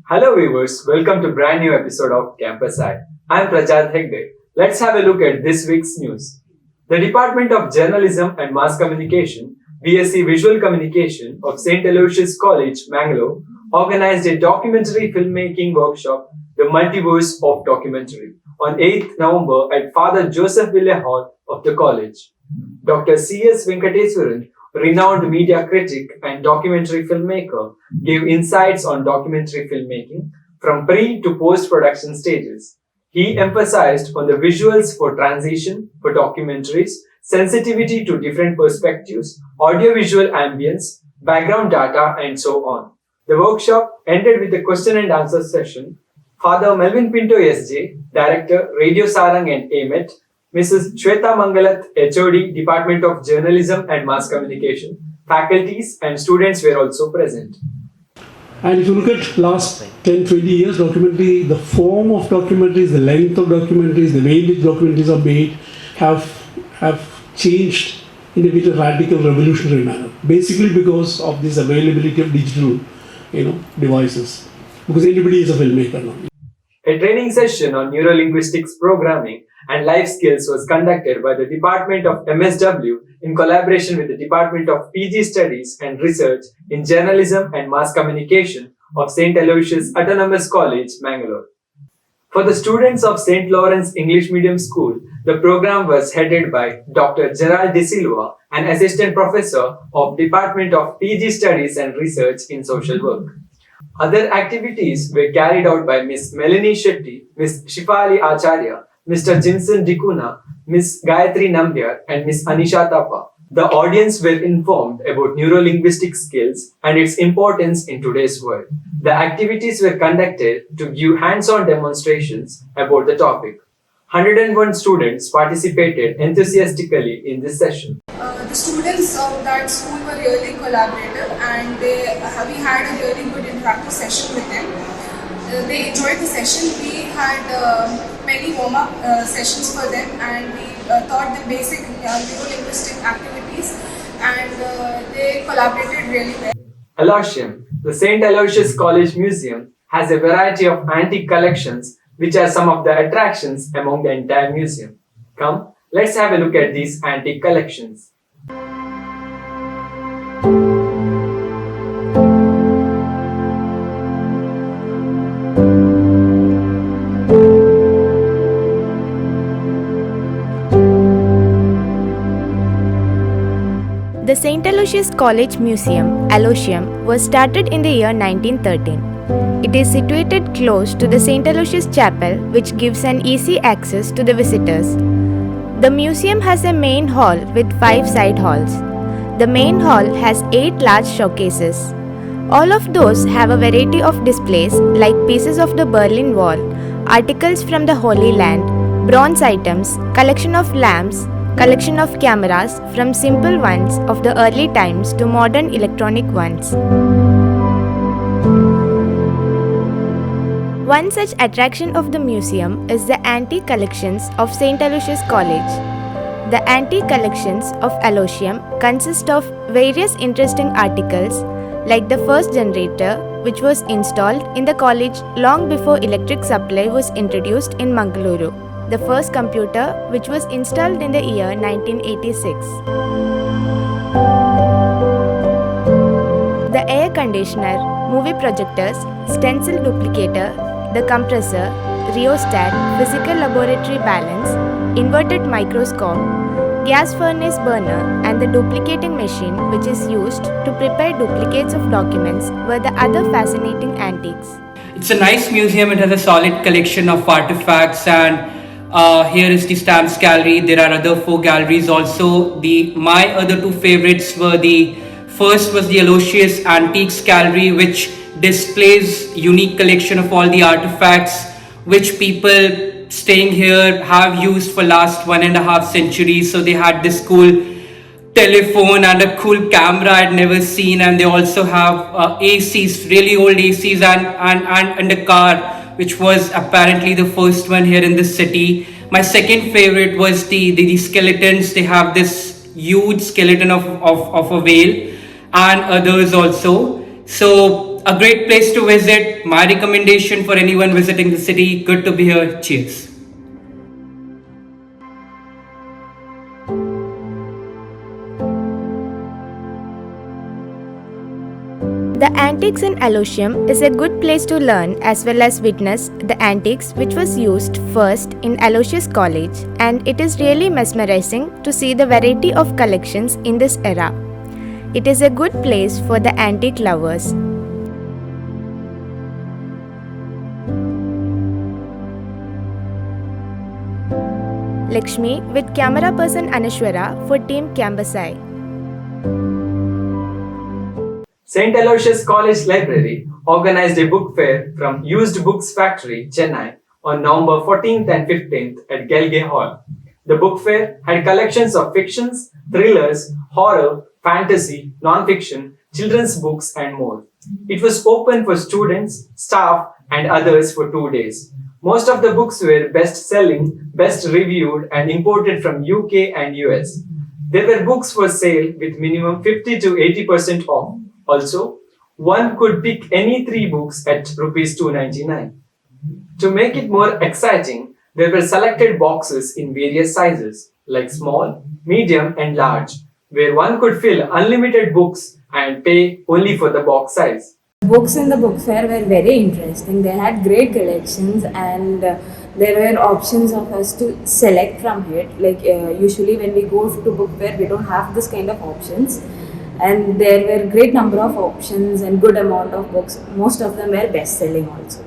Hello viewers, welcome to brand new episode of Campus Eye. I'm Prajath Hegde. Let's have a look at this week's news. The Department of Journalism and Mass Communication, BSc Visual Communication of St. Aloysius College, Mangalore, organized a documentary filmmaking workshop, The Multiverse of Documentary, on 8th November at Father Joseph Ville Hall of the college. Dr. C.S. Venkateswaran, renowned media critic and documentary filmmaker, gave insights on documentary filmmaking from pre to post production stages. He emphasized on the visuals for transition for documentaries, sensitivity to different perspectives, audiovisual ambience, background data, and so on. The workshop ended with a question and answer session. Father Melvin Pinto SJ, Director, Radio Sarang and AMET, Mrs. Shweta Mangalat, HOD, Department of Journalism and Mass Communication, faculties and students were also present. And if you look at last 10-20 years, documentary, the form of documentaries, the length of documentaries, the way in which documentaries are made have changed in a very radical, revolutionary manner. Basically because of this availability of digital, devices. Because anybody is a filmmaker now. A training session on neurolinguistics programming and life skills was conducted by the Department of MSW in collaboration with the Department of PG Studies and Research in Journalism and Mass Communication of St. Aloysius Autonomous College, Mangalore. For the students of St. Lawrence English Medium School, the program was headed by Dr. Gerald De Silva, an assistant professor of Department of PG Studies and Research in Social Work. Other activities were carried out by Ms. Melanie Shetty, Ms. Shifali Acharya, Mr. Jinson Dikuna, Ms. Gayatri Nambyar, and Ms. Anisha Thapa. The audience were informed about neurolinguistic skills and its importance in today's world. The activities were conducted to give hands-on demonstrations about the topic. 101 students participated enthusiastically in this session. The students of that school were really collaborative and we had a really good interactive session with them. They enjoyed the session. We had many warm-up sessions for them and we taught the basic neurolinguistic activities and they collaborated really well. Aloysium, the St. Aloysius College Museum, has a variety of antique collections which are some of the attractions among the entire museum. Come, let's have a look at these antique collections. The St. Aloysius College Museum, Aloysium, was started in the year 1913. It is situated close to the St. Aloysius Chapel, which gives an easy access to the visitors. The museum has a main hall with 5 side halls. The main hall has 8 large showcases. All of those have a variety of displays like pieces of the Berlin Wall, articles from the Holy Land, bronze items, collection of lamps, collection of cameras from simple ones of the early times to modern electronic ones. One such attraction of the museum is the antique collections of St. Aloysius College. The antique collections of Aloysium consist of various interesting articles like the first generator which was installed in the college long before electric supply was introduced in Mangaluru, the first computer which was installed in the year 1986. The air conditioner, movie projectors, stencil duplicator, the compressor, rheostat, physical laboratory balance, inverted microscope, gas furnace burner and the duplicating machine which is used to prepare duplicates of documents were the other fascinating antiques. It's a nice museum. It has a solid collection of artifacts and here is the stamps gallery. There are other 4 galleries also. My other 2 favorites were the first was the Aloysius Antiques Gallery, which displays unique collection of all the artifacts which people staying here have used for last 1.5 centuries. So they had this cool telephone and a cool camera I'd never seen, and they also have ACs, really old ACs and a car which was apparently the first one here in the city. My second favorite was the skeletons. They have this huge skeleton of a whale and others also. So A great place to visit. My recommendation for anyone visiting the city. Good to be here. Cheers. The Antiques in Aloysium is a good place to learn as well as witness the antiques which was used first in Aloysius College, and it is really mesmerizing to see the variety of collections in this era. It is a good place for the antique lovers. Lekshmi with camera person Anaswara for Team Campusai. St. Aloysius College Library organized a book fair from Used Books Factory, Chennai on November 14th and 15th at Gelge Hall. The book fair had collections of fictions, thrillers, horror, fantasy, non-fiction, children's books and more. It was open for students, staff and others for 2 days. Most of the books were best-selling, best-reviewed and imported from UK and US. There were books for sale with minimum 50 to 80% off. Also, one could pick any 3 books at Rs 299. To make it more exciting, there were selected boxes in various sizes, like small, medium and large, where one could fill unlimited books and pay only for the box size. Books in the book fair were very interesting. They had great collections and there were options of us to select from it. Like usually when we go to book fair, we don't have this kind of options. And there were great number of options and good amount of books. Most of them were best-selling also.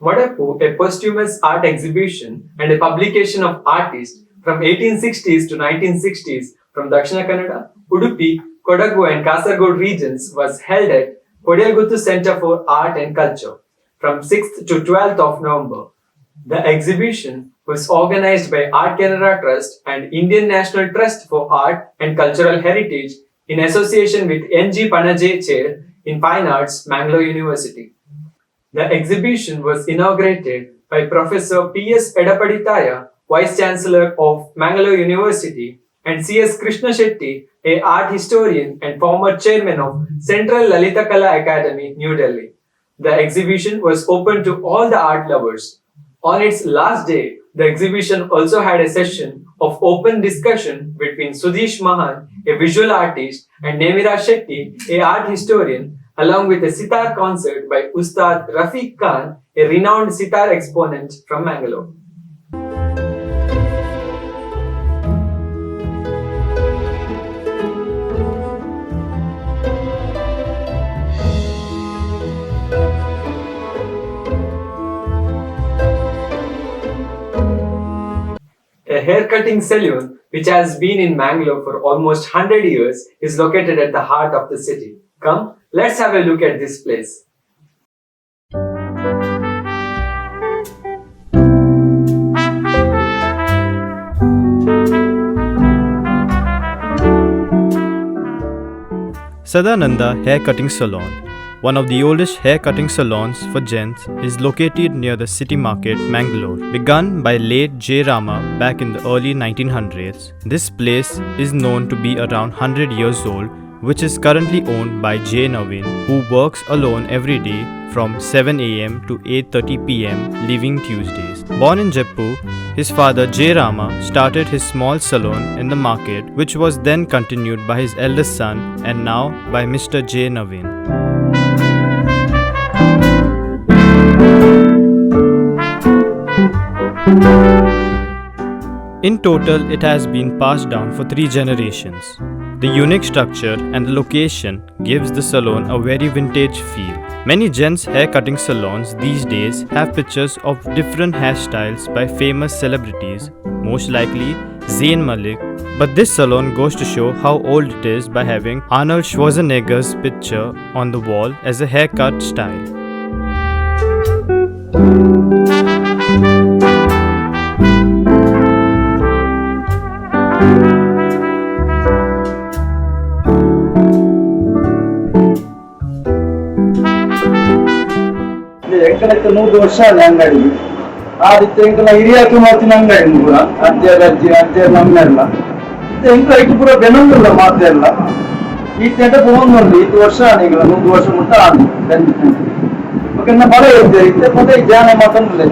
Madappu, a posthumous art exhibition and a publication of artists from 1860s to 1960s from Dakshina Kannada, Udupi, Kodagu and Kasaragod regions was held at Kodiyalguttu Center for Art and Culture from 6th to 12th of November. The exhibition was organized by Art Canada Trust and Indian National Trust for Art and Cultural Heritage in association with N.G. Panajay Chair in Fine Arts, Mangalore University. The exhibition was inaugurated by Professor P.S. Edapaditaya, Vice Chancellor of Mangalore University, and C.S. Krishna Shetty, a art historian and former chairman of Central Lalita Kala Academy, New Delhi. The exhibition was open to all the art lovers. On its last day, the exhibition also had a session of open discussion between Sudhish Mahan, a visual artist, and Nemira Shetty, a art historian, along with a sitar concert by Ustad Rafiq Khan, a renowned sitar exponent from Mangalore. A haircutting salon, which has been in Mangalore for almost 100 years, is located at the heart of the city. Come, let's have a look at this place. Sadananda Hair Cutting Salon, one of the oldest hair cutting salons for gents, is located near the city market, Mangalore. Begun by late J. Rama back in the early 1900s, this place is known to be around 100 years old, which is currently owned by J. Naveen, who works alone every day from 7 am to 8:30 pm, leaving Tuesdays. Born in Jaipur, his father J. Rama started his small salon in the market, which was then continued by his eldest son and now by Mr. J. Naveen. In total, it has been passed down for 3 generations. The unique structure and the location gives the salon a very vintage feel. Many gents hair cutting salons these days have pictures of different hairstyles by famous celebrities, most likely Zayn Malik, but this salon goes to show how old it is by having Arnold Schwarzenegger's picture on the wall as a haircut style. ಎಂಕಲಕ್ಕೆ 100 ವರ್ಷ ಆದ ಅಂಗಡಿಗೆ ಆದಿತ್ಯ ಎಂಕಲ ಹಿರಿಯಾಕಿ ಮಾತಿನ ಅಂಗಡಿ ಕೂಡ ಅಜ್ಜಿ ಅಜ್ಜಿ ಅಜ್ಜಿ ನಮ್ಮೆಲ್ಲ ಎಂಕಲ ಇಟ್ಟು ಪೂರ ಬೆನೊಂದಿಲ್ಲ ಮಾತೆಲ್ಲ ಈ ಟೆಂಟ್ ತಗೊಂಡ್ಬಂದ್ರಿ ಇದು ವರ್ಷ ಈಗ ಮುಂದೆ ವರ್ಷ ಮುಟ್ಟ ಓಕೆ ಮಳೆ ಇರ್ತೇವೆ ಇತ್ತೆ ಮತ್ತೆ ಜಾನ ಮಾತಂದ್ರೆ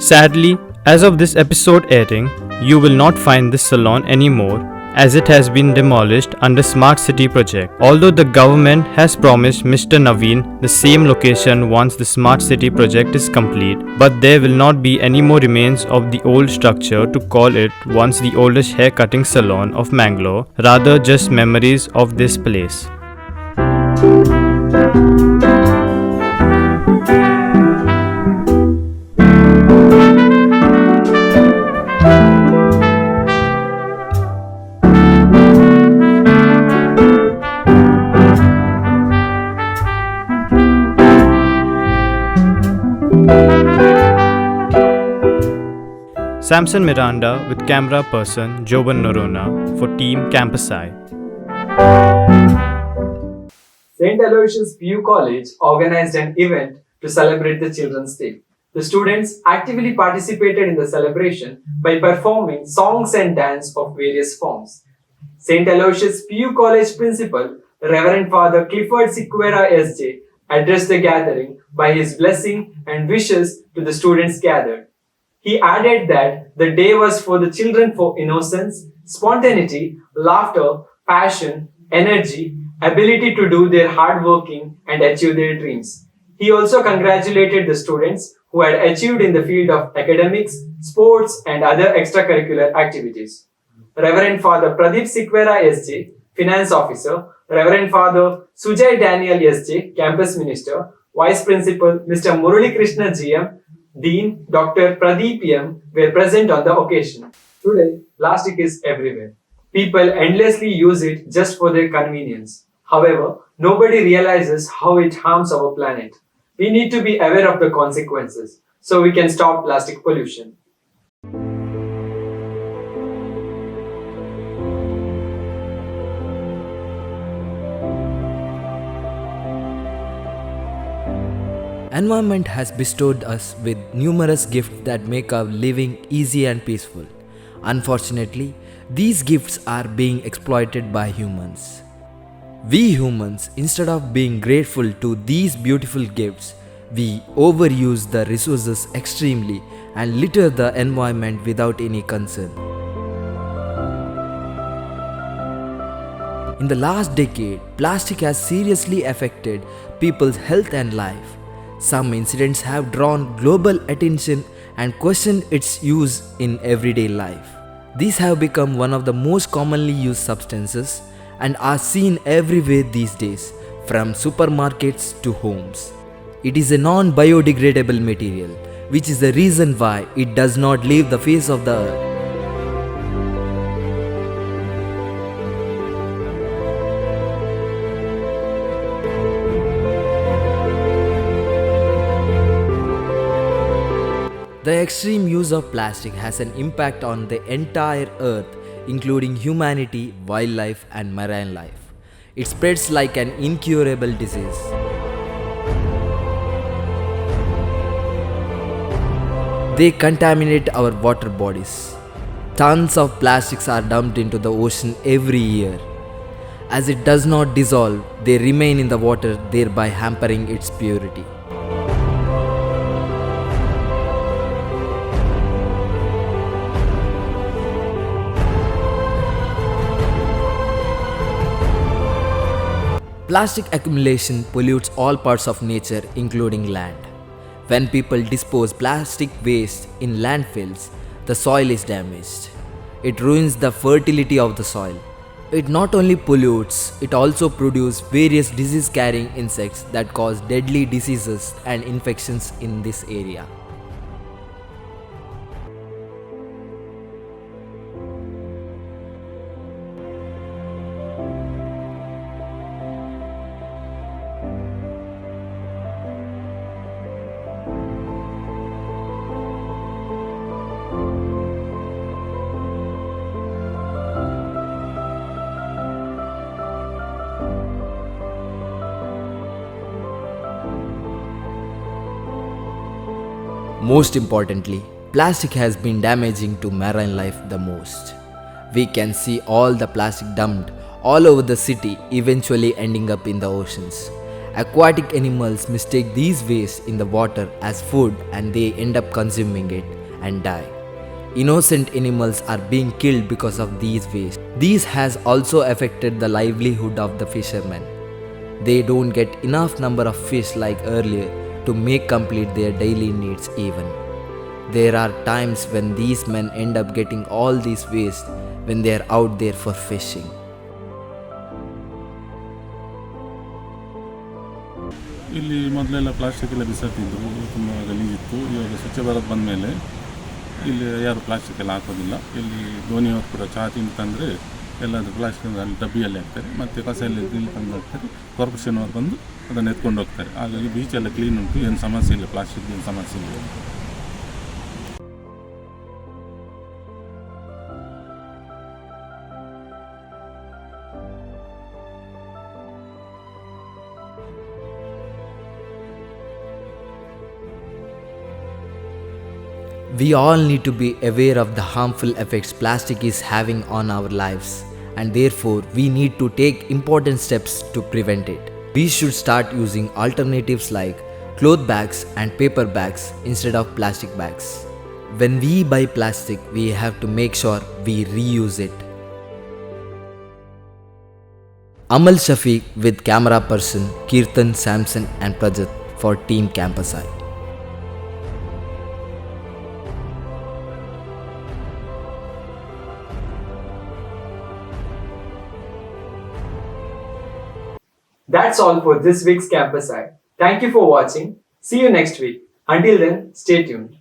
Sadly, as of this episode airing, you will not find this salon anymore as it has been demolished under Smart City project. Although the government has promised Mr. Naveen the same location once the Smart City project is complete, but there will not be any more remains of the old structure to call it once the oldest hair cutting salon of Mangalore, rather just memories of this place. Samson Miranda with camera person Jovan Noronha for Team Campus I. St. Aloysius PU College organized an event to celebrate the Children's Day. The students actively participated in the celebration by performing songs and dance of various forms. St. Aloysius PU College Principal, Reverend Father Clifford Sequeira SJ, addressed the gathering by his blessing and wishes to the students gathered. He added that the day was for the children for innocence, spontaneity, laughter, passion, energy, ability to do their hard working and achieve their dreams. He also congratulated the students who had achieved in the field of academics, sports and other extracurricular activities. Reverend Father Pradeep Sequeira SJ, Finance Officer, Reverend Father Sujay Daniel SJ, Campus Minister, Vice Principal Mr. Murali Krishna GM, Dean Dr. Pradeep M were present on the occasion. Today, plastic is everywhere. People endlessly use it just for their convenience. However, nobody realizes how it harms our planet. We need to be aware of the consequences so we can stop plastic pollution. Environment has bestowed us with numerous gifts that make our living easy and peaceful. Unfortunately, these gifts are being exploited by humans. We humans, instead of being grateful to these beautiful gifts, we overuse the resources extremely and litter the environment without any concern. In the last decade, plastic has seriously affected people's health and life. Some incidents have drawn global attention and questioned its use in everyday life. These have become one of the most commonly used substances and are seen everywhere these days, from supermarkets to homes. It is a non-biodegradable material, which is the reason why it does not leave the face of the earth. The extreme use of plastic has an impact on the entire earth, including humanity, wildlife, and marine life. It spreads like an incurable disease. They contaminate our water bodies. Tons of plastics are dumped into the ocean every year. As it does not dissolve, they remain in the water, thereby hampering its purity. Plastic accumulation pollutes all parts of nature, including land. When people dispose plastic waste in landfills, the soil is damaged. It ruins the fertility of the soil. It not only pollutes, it also produces various disease-carrying insects that cause deadly diseases and infections in this area. Most importantly, plastic has been damaging to marine life the most. We can see all the plastic dumped all over the city, eventually ending up in the oceans. Aquatic animals mistake these waste in the water as food and they end up consuming it and die. Innocent animals are being killed because of these waste. This has also affected the livelihood of the fishermen. They don't get enough number of fish like earlier to make complete their daily needs even. There are times when these men end up getting all these waste when they are out there for fishing. ಇಲ್ಲಿ ಮೊದಲೆಲ್ಲ plastic ಎಲ್ಲ ಬಿಸಾಡ್ತಿದ್ರು, ತುಂಬ ಗಲೀಜಿತ್ತು. ಇವಾಗ ಸ್ವಚ್ಛ ಭಾರತ್ ಬಂದ ಮೇಲೆ ಇಲ್ಲಿ ಯಾರು plastic ಎಲ್ಲ ಹಾಕೋದಿಲ್ಲ. ಇಲ್ಲಿ ಧೋನಿಯವರು ಕೂಡ ಚಹಾ ತಿಂತಂದರೆ ಎಲ್ಲಾದರೂ ಪ್ಲಾಸ್ಟಿಕ್ ಅಲ್ಲಿ ಡಬ್ಬಿಯಲ್ಲಿ ಹಾಕ್ತಾರೆ, ಮತ್ತು ಕಸ ಎಲ್ಲ ಇಲ್ಲಿ ತಂದು ಹಾಕ್ತಾರೆ. ಕಾರ್ಪೊರೇಷನ್ ಬಂದು ಅದನ್ನು ಎತ್ಕೊಂಡು ಹೋಗ್ತಾರೆ. ಹಾಗಾಗಿ ಬೀಚೆಲ್ಲ ಕ್ಲೀನ್ ಉಂಟು, ಏನು ಸಮಸ್ಯೆ ಇಲ್ಲ, ಪ್ಲಾಸ್ಟಿಕ್ ಏನು ಸಮಸ್ಯೆ ಇಲ್ಲ. We all need to be aware of the harmful effects plastic is having on our lives, and therefore we need to take important steps to prevent it. We should start using alternatives like cloth bags and paper bags instead of plastic bags. When we buy plastic, we have to make sure we reuse it. Amal Shefeek with camera person Keerthan, Samson and Prajath for Team Campus Eye. That's all for this week's Campus Eye. Thank you for watching. See you next week. Until then, stay tuned.